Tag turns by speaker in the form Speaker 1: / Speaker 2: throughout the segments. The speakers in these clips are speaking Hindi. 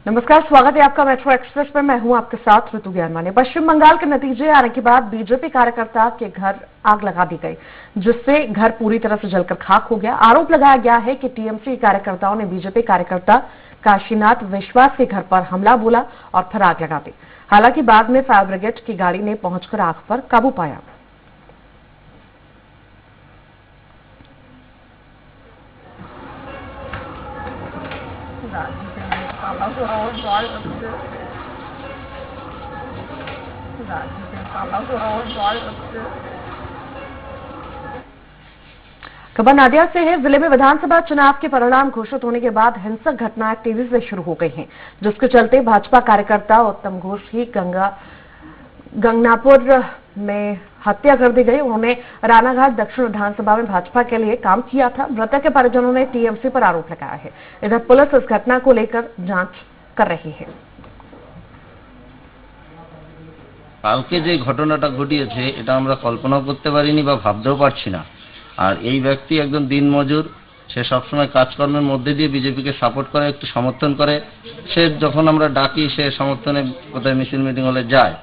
Speaker 1: नमस्कार, स्वागत है आपका मेट्रो एक्सप्रेस में। मैं हूं आपके साथ ऋतु ज्ञानमाने। पश्चिम बंगाल के नतीजे आने के बाद बीजेपी कार्यकर्ता के घर आग लगा दी गई, जिससे घर पूरी तरह से जलकर खाक हो गया। आरोप लगाया गया है कि टीएमसी कार्यकर्ताओं ने बीजेपी कार्यकर्ता काशीनाथ विश्वास के घर पर हमला बोला और फिर आग लगा दी। हालांकि बाद में फायर ब्रिगेड की गाड़ी ने पहुंचकर आग पर काबू पाया। खबर नादिया से है। जिले में विधानसभा चुनाव के परिणाम घोषित होने के बाद हिंसक घटनाएं तेजी से शुरू हो गई हैं, जिसके चलते भाजपा कार्यकर्ता उत्तम घोष की गंगनापुर में हत्या कर दी गई। उन्होंने रानाघाट दक्षिण विधानसभा में भाजपा के लिए काम किया था। मृतक के परिजनों ने टीएमसी पर आरोप लगाया है। इधर पुलिस इस घटना को लेकर जांच कर रही है।
Speaker 2: কালকে যে ঘটনাটা ঘটিয়েছে এটা আমরা কল্পনাও করতে পারিনি বা ভাবতেও পারছি না। আর এই ব্যক্তি একজন দিনমজুর, সে সবসময় কাজকর্মের মধ্যে দিয়ে বিজেপিকে সাপোর্ট করে, একটু সমর্থন করে। সে যখন আমরা ডাকি সে সমর্থনে কোথায় মিছিল মিটিং হলে যায়।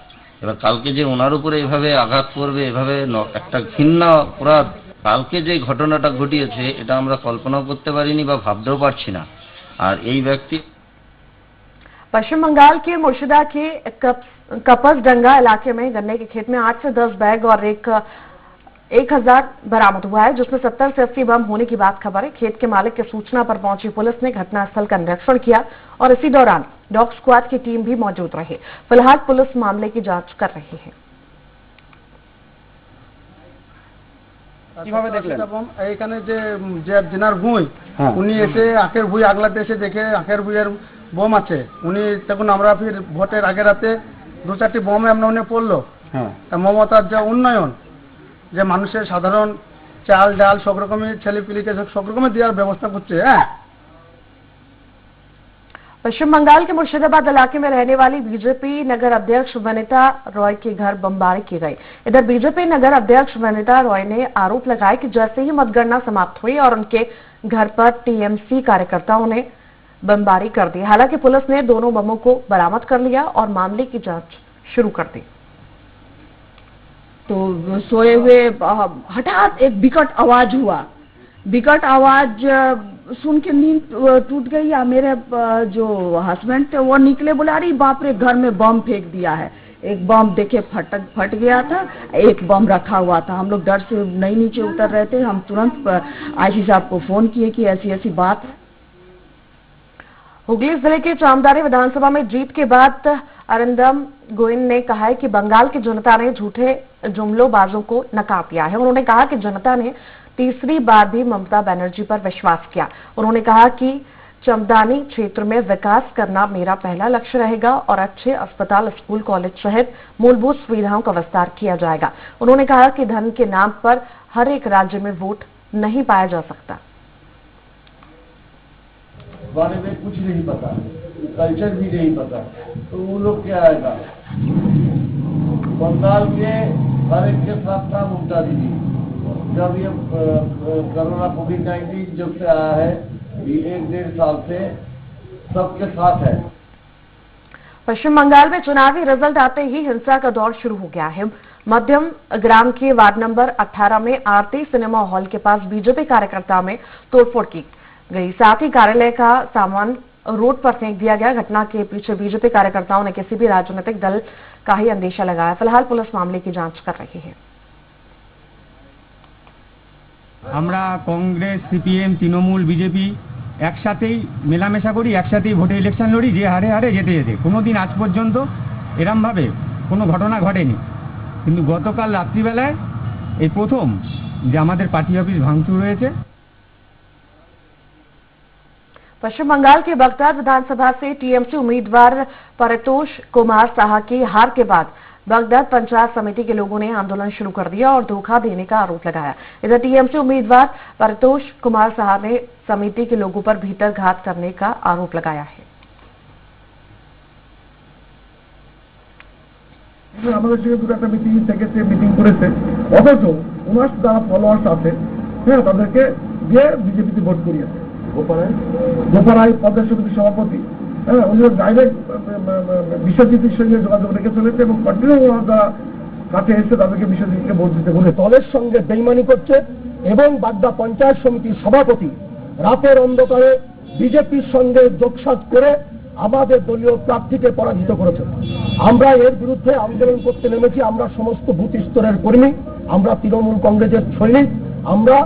Speaker 2: এবার কালকে যে ওনার উপরে এভাবে আঘাত করবে, এভাবে একটা ঘৃণা অপরাধ, কালকে যে ঘটনাটা ঘটিয়েছে এটা আমরা কল্পনাও করতে পারিনি বা ভাবতেও পারছি না। আর এই ব্যক্তি
Speaker 1: पश्चिम बंगाल के मुर्शिदा के कपसडंगा इलाके में गन्ने के खेत में 8 से 10 बैग और 1000 बरामद हुआ है, जिसमें 70 से 80 बम होने की बात खबर है। खेत के मालिक की सूचना पर पहुंची पुलिस ने घटनास्थल का निरीक्षण किया और इसी दौरान डॉग स्क्वाड की टीम भी मौजूद रही। फिलहाल पुलिस मामले की जांच कर रही है।
Speaker 3: কিভাবে দেখলেন? এইখানে যে দিনার ভুঁই উনি এসে আখের ভুঁই আগলাতে এসে দেখে আখের ভুঁইয়ের বোম আছে। উনি তখন আমরা ফির ভোটের আগে রাতে 2-4টি বোম এমন পড়লো। মমতার যে উন্নয়ন, যে মানুষের সাধারণ চাল ডাল সব রকমের ছেলেপিলিকে সব রকমের দেওয়ার ব্যবস্থা করছে।
Speaker 1: पश्चिम बंगाल के मुर्शिदाबाद इलाके में रहने वाली बीजेपी नगर अध्यक्ष वनिता रॉय के घर बमबारी की गई। इधर बीजेपी नगर अध्यक्ष वनिता रॉय ने आरोप लगाया कि जैसे ही मतगणना समाप्त हुई और उनके घर पर टीएमसी कार्यकर्ताओं ने बमबारी कर दी। हालांकि पुलिस ने दोनों बमों को बरामद कर लिया और मामले की जांच शुरू कर दी।
Speaker 4: तो सोए हुए हठात एक विकट आवाज हुआ। विकट आवाज सुन के नींद टूट गई। या मेरे जो हस्बैंड थे वो निकले, बोले अरे बाप रे, घर में बम फेंक दिया है। एक बम देखे फट गया था, एक बम रखा हुआ था। हम लोग डर से नहीं नीचे उतर रहे थे। हम तुरंत आईसी साहब को फोन किए कि ऐसी ऐसी बात है।
Speaker 1: हुगली जिले के चामदारी विधानसभा में जीत के बाद अरिंदम गोइन ने कहा है कि बंगाल की जनता ने झूठे जुमलोबाजों को नकार दिया है। उन्होंने कहा कि जनता ने तीसरी बार भी ममता बनर्जी पर विश्वास किया। उन्होंने कहा कि चमदानी क्षेत्र में विकास करना मेरा पहला लक्ष्य रहेगा और अच्छे अस्पताल, स्कूल, कॉलेज सहित मूलभूत सुविधाओं का विस्तार किया जाएगा। उन्होंने कहा कि धन के नाम पर हर एक राज्य में वोट नहीं पाया जा सकता।
Speaker 5: बारे में कुछ नहीं पता, कल्चर भी नहीं पता, तो वो लोग क्या आएगा। बंगाल के हर एक के साथ था ममता दीदी। जब ये कोरोना कोविड-19 जब से आया है, 1-1.5 साल से सबके साथ है।
Speaker 1: पश्चिम बंगाल में चुनावी रिजल्ट आते ही हिंसा का दौर शुरू हो गया है। मध्यम ग्राम के वार्ड नंबर 18 में आरती सिनेमा हॉल के पास बीजेपी कार्यकर्ता में तोड़फोड़ की गई। साथ ही कार्यालय का सामान रोड पर फेंक दिया गया। घटना के पीछे बीजेपी कार्यकर्ताओं ने किसी भी राजनीतिक दल का ही अंदेशा लगाया। फिलहाल पुलिस मामले की जांच कर रही है।
Speaker 6: আমরা কংগ্রেস, সিপিএম, তৃণমূল, বিজেপি একসাথেই মেলামেশা করি, একসাথেই ভোটে ইলেকশন লড়ি। যে হারে হারে যেতে যেতে কোনোদিন আজ পর্যন্ত এরমভাবে কোনো ঘটনা ঘটেনি। কিন্তু গতকাল রাত্রিবেলায় এই প্রথম যে আমাদের পার্টি অফিস ভাঙচুর হয়েছে।
Speaker 1: पश्चिम बंगाल के बगदाद विधानसभा से टीएमसी उम्मीदवार परितोष कुमार साहा की हार के बाद बगदाद पंचायत समिति के लोगों ने आंदोलन शुरू कर दिया और धोखा देने का आरोप लगाया। इधर टीएमसी उम्मीदवार परितोष कुमार साहा ने समिति के लोगों पर भीतरघात करने का आरोप लगाया है।
Speaker 3: আমাদের সঙ্গে দুটো একটা মিটিং থেকে মিটিং করেছে, অথচ ওনার যারা ফলোয়ার্স আছে তাদেরকে দিয়ে বিজেপিতে ভোট করিয়েছে। গোপারাই প্রদেশ সমিতির সভাপতি
Speaker 7: হ্যাঁ, উনি ডাইরেক্ট বিশ্বজিতের সঙ্গে যোগাযোগ রেখে চলেছে এবং কন্টিনিউ তারা কাছে এসে তাদেরকে বিশ্বজিৎকে ভোট দিতে বলে দলের সঙ্গে বেইমানি করছে এবং বাগদা পঞ্চায়েত সমিতির সভাপতি রাতের অন্ধকারে বিজেপির সঙ্গে যোগসাজ করে আমাদের দলীয় প্রার্থীকে পরাজিত করেছে। আমরা এর বিরুদ্ধে আন্দোলন করতে নেমেছি। আমরা সমস্ত বুথ স্তরের কর্মী, আমরা তৃণমূল কংগ্রেসের সৈনিক। আমরা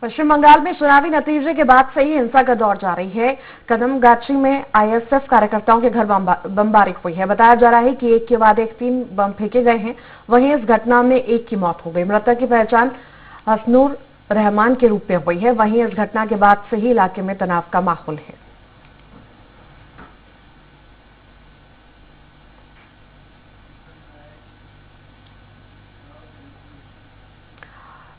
Speaker 1: पश्चिम बंगाल में चुनावी नतीजे के बाद से ही हिंसा का दौर जारी है। कदमगाछी में आईएसएफ कार्यकर्ताओं के घर बमबारी हुई है। बताया जा रहा है कि एक के बाद एक 3 बम फेंके गए हैं। वहीं इस घटना में एक की मौत हो गई। मृतक की पहचान हसनूर रहमान के रूप में हुई है। वहीं इस घटना के बाद से ही इलाके में तनाव का माहौल है।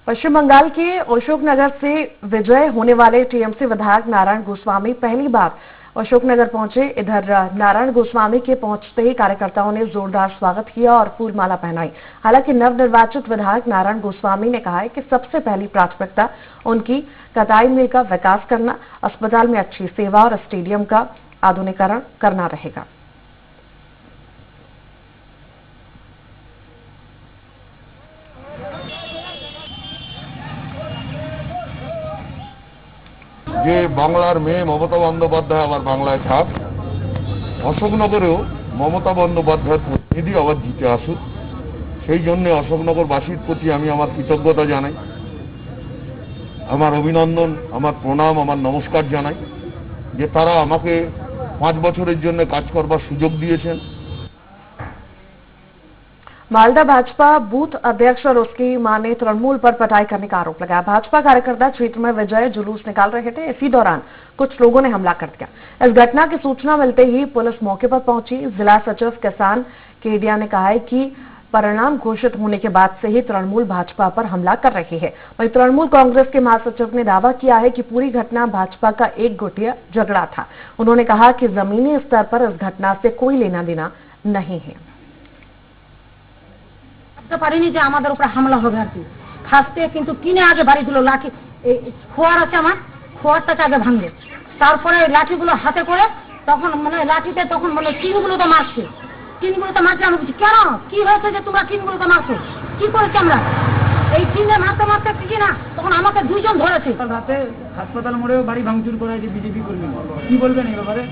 Speaker 1: पश्चिम बंगाल के अशोकनगर से विजय होने वाले टीएमसी विधायक नारायण गोस्वामी पहली बार अशोकनगर पहुंचे। इधर नारायण गोस्वामी के पहुंचते ही कार्यकर्ताओं ने जोरदार स्वागत किया और फूलमाला पहनाई। हालांकि नवनिर्वाचित विधायक नारायण गोस्वामी ने कहा है कि सबसे पहली प्राथमिकता उनकी कताई का विकास करना, अस्पताल में अच्छी सेवा और स्टेडियम का आधुनिकीकरण करना रहेगा।
Speaker 8: যে বাংলার মেয়ে মমতা বন্দ্যোপাধ্যায় আবার বাংলায় থাক, অশোকনগরেও মমতা বন্দ্যোপাধ্যায়ের প্রতিনিধি আবার জিতে আসুক, সেই জন্য অশোকনগরবাসীর প্রতি আমি আমার কৃতজ্ঞতা জানাই, আমার অভিনন্দন, আমার প্রণাম, আমার নমস্কার জানাই যে তারা আমাকে 5 বছরের জন্য কাজ করবার সুযোগ দিয়েছেন।
Speaker 1: मालदा भाजपा बूथ अध्यक्ष और उसकी मां ने तृणमूल पर पिटाई करने का आरोप लगाया। भाजपा कार्यकर्ता क्षेत्र में विजय जुलूस निकाल रहे थे। इसी दौरान कुछ लोगों ने हमला कर दिया। इस घटना की सूचना मिलते ही पुलिस मौके पर पहुंची। जिला सचिव किसान केडिया ने कहा है कि परिणाम घोषित होने के बाद से ही तृणमूल भाजपा पर हमला कर रही है। वहीं तृणमूल कांग्रेस के महासचिव ने दावा किया है कि पूरी घटना भाजपा का एक गुटिया झगड़ा था। उन्होंने कहा कि जमीनी स्तर पर इस घटना से कोई लेना देना नहीं है।
Speaker 9: পারিনি যে আমাদের উপরে হামলা হবে আর কি। ফার্স্টে কিন্তু কিনে আগে বাড়ি দিল লাঠি, খোয়ার আছে আমার, খোয়ারটাকে আগে ভাঙবে, তারপরে লাঠিগুলো হাতে করে তখন মানে লাঠিতে তখন বলে টিনগুলো তো মারছে, টিনগুলো তো মারছে। আমি বলছি কেন, কি হয়েছে যে তোমরা টিনগুলো তো মারছো, কি করেছি আমরা? এই টিনে মারতে মারতে কি না তখন আমাকে 2 জন ধরেছে।
Speaker 6: রাতে হাসপাতাল মোড়েও বাড়ি ভাঙচুর করা হয়েছে বিজেপি কর্মী। কি বলবেন এই ব্যাপারে?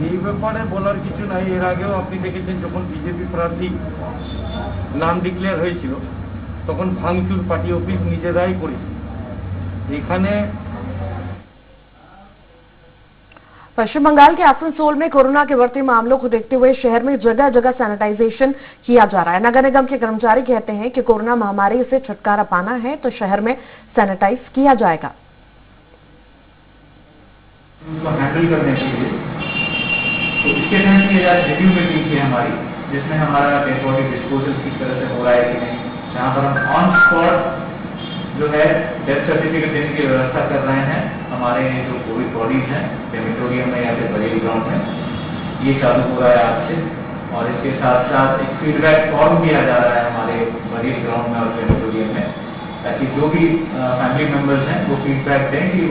Speaker 8: এই ব্যাপারে বলার কিছু নাই। এর আগেও আপনি দেখেছেন যখন বিজেপি প্রার্থী নাম ডিক্লেয়ার হয়েছিল তখন ভাঙচুর পার্টি অফিস নিজেরাই করেছে। এখানে
Speaker 1: पश्चिम बंगाल के आसनसोल में कोरोना के बढ़ते मामलों को देखते हुए शहर में जगह जगह सैनिटाइजेशन किया जा रहा है। नगर निगम के कर्मचारी कहते हैं कि कोरोना महामारी से छुटकारा पाना है तो शहर में सैनिटाइज किया जाएगा।
Speaker 10: हैंडल करने के लिए तो इसके तहत ये आज रिव्यू मीटिंग की हमारी, जिसमें हमारा डेड बॉडी डिस्पोजल किस तरह से हो रहा है कि नहीं, जहाँ पर हम ऑन स्पॉट जो है डेथ सर्टिफिकेट देने की व्यवस्था कर रहे हैं। हमारे जो कोविड बॉडीज हैं क्रेमेटोरियम में या फिर बरेली ग्राउंड में ये चालू हो रहा है आज से। और इसके साथ साथ एक फीडबैक फॉर्म किया जा रहा है हमारे बरेली ग्राउंड में और क्रेमेटोरियम में, ताकि जो भी फैमिली मेंबर्स हैं वो फीडबैक दें कि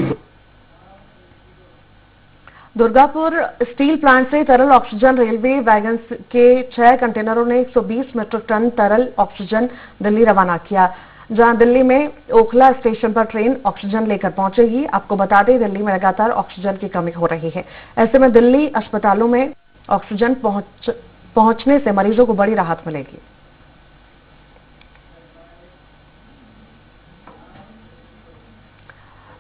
Speaker 1: दुर्गापुर स्टील प्लांट से तरल ऑक्सीजन रेलवे वैगन के 6 कंटेनरों ने 120 मीट्रिक टन तरल ऑक्सीजन दिल्ली रवाना किया, जहां दिल्ली में ओखला स्टेशन पर ट्रेन ऑक्सीजन लेकर पहुंचेगी। आपको बता दें दिल्ली में लगातार ऑक्सीजन की कमी हो रही है। ऐसे में दिल्ली अस्पतालों में ऑक्सीजन पहुंचने से मरीजों को बड़ी राहत मिलेगी।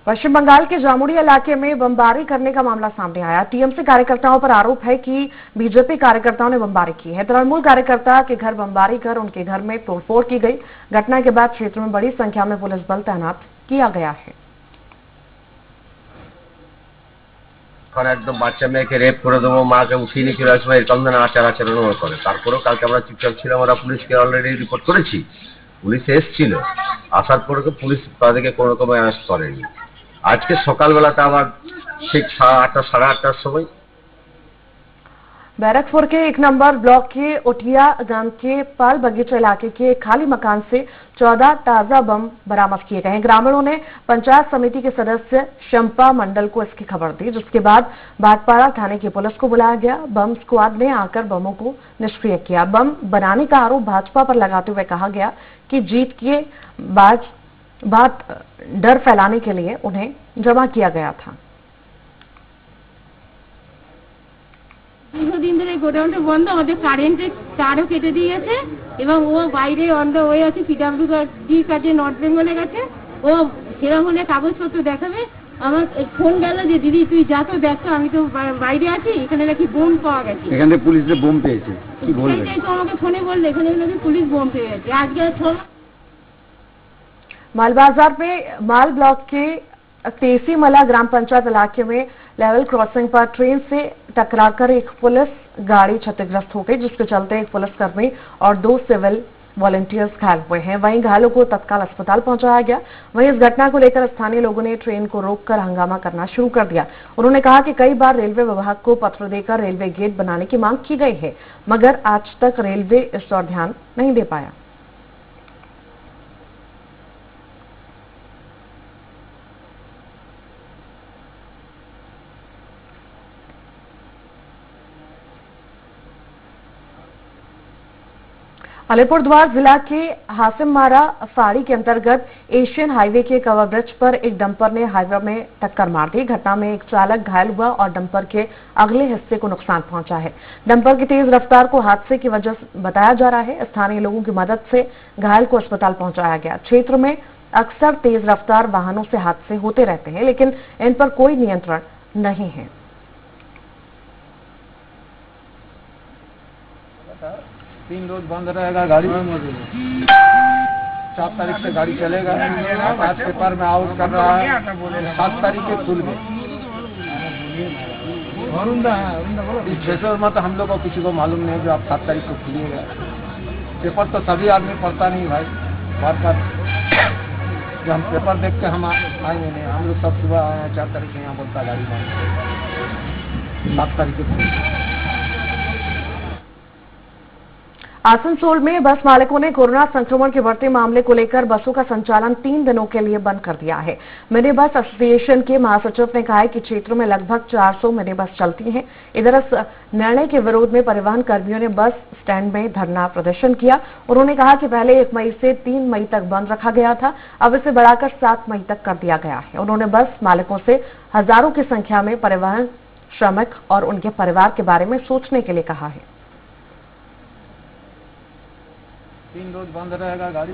Speaker 1: पश्चिम बंगाल के जामुड़ी इलाके में बमबारी करने का मामला सामने आया। टीएमसी कार्यकर्ताओं पर आरोप है कि बीजेपी कार्यकर्ताओं ने बमबारी की है। तृणमूल कार्यकर्ता के घर बमबारी कर उनके घर में तोड़फोड़ की गई। घटना के बाद क्षेत्र में बड़ी संख्या में पुलिस बल तैनात किया गया है।
Speaker 11: একদম বাচ্চা মেয়েকে রেপ করে দেবো, মাকে উঠিয়ে নিয়ে চলে আসবো, এরকম ধরনের আচার আচরণ করে। তারপরেও কালকে আমরা চুপচাপ ছিলাম, আমরা পুলিশকে অলরেডি রিপোর্ট করেছি, পুলিশ এসেছিল, আসার পরে পুলিশ তাদেরকে কোনো রকম অ্যারেস্ট করেনি। আজকে সকালবেলাতে আবার ঠিক 8টা সাড়ে 8টার সময়
Speaker 1: बैरकपुर के 1 नंबर ब्लॉक के उठिया गांव के पाल बगीचा इलाके के एक खाली मकान से 14 ताजा बम बरामद किए गए हैं। ग्रामीणों ने पंचायत समिति के सदस्य शंपा मंडल को इसकी खबर दी, जिसके बाद बाटपाड़ा थाने की पुलिस को बुलाया गया। बम स्क्वाड ने आकर बमों को निष्क्रिय किया। बम बनाने का आरोप भाजपा पर लगाते हुए कहा गया कि जीत के बाद डर फैलाने के लिए उन्हें जमा किया गया था।
Speaker 12: দীর্ঘদিন ধরে গোডাউনটা বন্ধ, আমাদের কারেন্টের তারও কেটে দিয়েছে এবং ও বাইরে অন্ধ হয়ে আছে। পিডব্লিউডি কাজে নর্থ বেঙ্গলে গেছে, ও সেরকম হলে কাগজপত্র দেখাবে। আমার ফোন গেল যে দিদি তুই যা তো দেখো, আমি তো বাইরে আছি, এখানে নাকি বোম পাওয়া গেছে।
Speaker 13: এখানে পুলিশে বোম পেয়েছে, কি বলবেন?
Speaker 12: সেটাই তো আমাকে ফোনে বললে এখানে নাকি পুলিশ বোম পেয়ে গেছে। আজকে
Speaker 1: मालबाजार में माल ब्लॉक के तेसीमला ग्राम पंचायत इलाके में लेवल क्रॉसिंग पर ट्रेन से टकराकर एक पुलिस गाड़ी क्षतिग्रस्त हो गई, जिसके चलते एक पुलिसकर्मी और 2 सिविल वॉलंटियर्स घायल हुए हैं। वहीं घायलों को तत्काल अस्पताल पहुंचाया गया। वहीं इस घटना को लेकर स्थानीय लोगों ने ट्रेन को रोककर हंगामा करना शुरू कर दिया। उन्होंने कहा कि कई बार रेलवे विभाग को पत्र देकर रेलवे गेट बनाने की मांग की गई है, मगर आज तक रेलवे इस ओर ध्यान नहीं दे पाया। अलीपुरद्वार जिला के हासिममारा फाड़ी के अंतर्गत एशियन हाईवे के कवर ब्रिज पर एक डंपर ने हाईवे में टक्कर मार दी। घटना में एक चालक घायल हुआ और डंपर के अगले हिस्से को नुकसान पहुंचा है। डंपर की तेज रफ्तार को हादसे की वजह बताया जा रहा है। स्थानीय लोगों की मदद से घायल को अस्पताल पहुंचाया गया। क्षेत्र में अक्सर तेज रफ्तार वाहनों से हादसे होते रहते हैं, लेकिन इन पर कोई नियंत्रण नहीं है।
Speaker 3: 3 रोज बंद रहेगा गाड़ी, 4 तारीख से गाड़ी चलेगा। आज पेपर में आउट कर रहा है, 7 तारीख के खुल गए। इस क्षेत्र में तो हम लोग को किसी को मालूम नहीं जो आप 7 तारीख को खुलिएगा। पेपर तो सभी आदमी पढ़ता नहीं भाई, बार जब हम पेपर देख के हम आएंगे नहीं। हम लोग सब सुबह आए हैं, 4 तारीख यहाँ बोलता गाड़ी बंद, 7 तारीख को खुल।
Speaker 1: आसनसोल में बस मालिकों ने कोरोना संक्रमण के बढ़ते मामले को लेकर बसों का संचालन 3 दिनों के लिए बंद कर दिया है। मिनी बस एसोसिएशन के महासचिव ने कहा है कि क्षेत्र में लगभग 400 मिनी बस चलती हैं। इधर इस निर्णय के विरोध में परिवहन कर्मियों ने बस स्टैंड में धरना प्रदर्शन किया। उन्होंने कहा कि पहले 1 मई से 3 मई तक बंद रखा गया था, अब इसे बढ़ाकर 7 मई तक कर दिया गया है। उन्होंने बस मालिकों से हजारों की संख्या में परिवहन श्रमिक और उनके परिवार के बारे में सोचने के लिए कहा है।
Speaker 3: 3 रोज बंद रहेगा गाड़ी,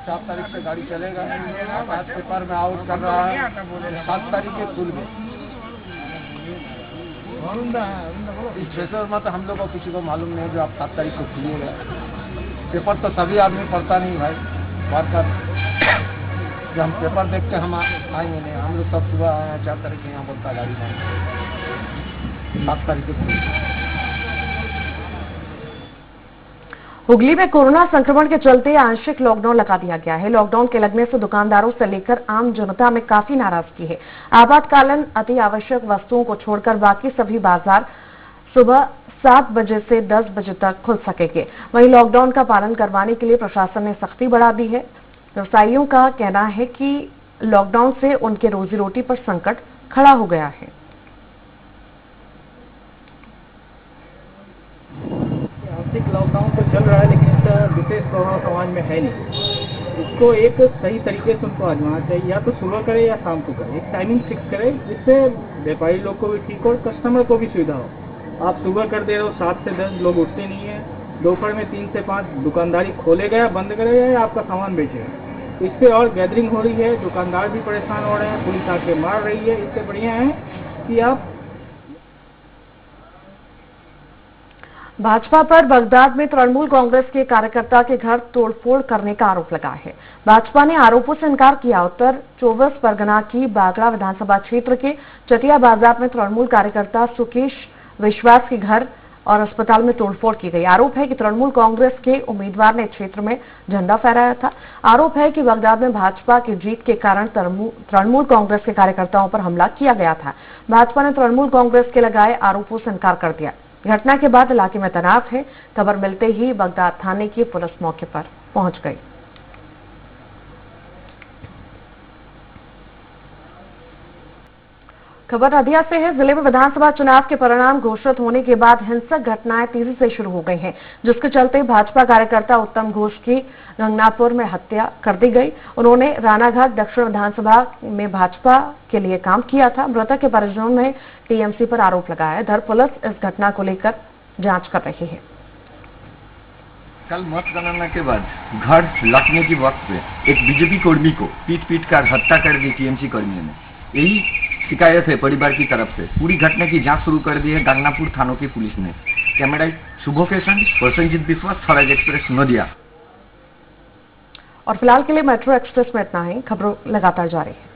Speaker 3: 4 तारीख से गाड़ी चलेगा। आज पेपर में आउट कर रहा है, 7 तारीख के खुल गए। इस क्षेत्र में तो हम लोग को किसी को मालूम नहीं जो आप 7 तारीख को खुलिएगा। पेपर तो सभी आदमी पढ़ता नहीं भाई, बार जब हम पेपर देख के हम आएंगे नहीं। हम लोग सब सुबह आए हैं, 4 तारीख के यहाँ बोलता गाड़ी बंद, 7 तारीख को खुल।
Speaker 1: हुगली में कोरोना संक्रमण के चलते आंशिक लॉकडाउन लगा दिया गया है। लॉकडाउन के लगने से दुकानदारों से लेकर आम जनता में काफी नाराजगी है। आपातकालीन अति आवश्यक वस्तुओं को छोड़कर बाकी सभी बाजार सुबह 7 बजे से 10 बजे तक खुल सकेंगे। वहीं लॉकडाउन का पालन करवाने के लिए प्रशासन ने सख्ती बढ़ा दी है। व्यवसायियों का कहना है कि लॉकडाउन से उनके रोजी रोटी पर संकट खड़ा हो गया है।
Speaker 14: लॉकडाउन तो चल रहा है, लेकिन इसका विशेष प्रभाव समाज में है नहीं। इसको एक सही तरीके से उनको आजमाना चाहिए, या तो सुबह करे या शाम को करे, एक टाइमिंग फिक्स करे, जिससे व्यापारी लोग को भी ठीक हो और कस्टमर को भी सुविधा हो। आप सुबह कर दे रहे हो, 7 से 10 लोग उठते नहीं है। दोपहर में 3 से 5 दुकानदारी खोलेगा या बंद करेगा या आपका सामान बेचेगा। इससे और गैदरिंग हो रही है, दुकानदार भी परेशान हो रहे हैं, पुलिस आके मार रही है। इससे बढ़िया है कि आप
Speaker 1: भाजपा पर बगदाद में तृणमूल कांग्रेस के कार्यकर्ता के घर तोड़फोड़ करने का आरोप लगा है। भाजपा ने आरोपों से इनकार किया। उत्तर 24 परगना की बागड़ा विधानसभा क्षेत्र के चटिया बाजार में तृणमूल कार्यकर्ता सुकेश विश्वास के घर और अस्पताल में तोड़फोड़ की गई। आरोप है कि तृणमूल कांग्रेस के उम्मीदवार ने क्षेत्र में झंडा फहराया था। आरोप है कि बगदाद में भाजपा की जीत के कारण तृणमूल कांग्रेस के कार्यकर्ताओं पर हमला किया गया था। भाजपा ने तृणमूल कांग्रेस के लगाए आरोपों से इनकार कर दिया। घटना के बाद इलाके में तनाव है। खबर मिलते ही बगदाद थाने की पुलिस मौके पर पहुंच गई। खबर नदिया से है। जिले में विधानसभा चुनाव के परिणाम घोषित होने के बाद हिंसक घटनाएं तेजी से शुरू हो गई हैं, जिसके चलते भाजपा कार्यकर्ता उत्तम घोष की गंगनापुर में हत्या कर दी गई। उन्होंने रानाघाट दक्षिण विधानसभा में भाजपा के लिए काम किया था। मृतक के परिजनों ने टीएमसी पर आरोप लगाया। इधर पुलिस इस घटना को लेकर जांच कर रही है।
Speaker 15: कल मतगणना के बाद घर लौटने के वक्त पे एक बीजेपी कर्मी को पीट कर हत्या कर दी टीएमसी कर्मियों ने। यही शिकायत है परिवार की तरफ से। पूरी घटना की जांच शुरू कर दी है गंगनापुर थानों की पुलिस ने। कैमरा शुभ फैशन, प्रसन्नजीत विश्वास, स्वराज एक्सप्रेस, नदिया।
Speaker 1: और फिलहाल के लिए मेट्रो एक्सप्रेस में इतना ही। खबरों लगातार जारी है।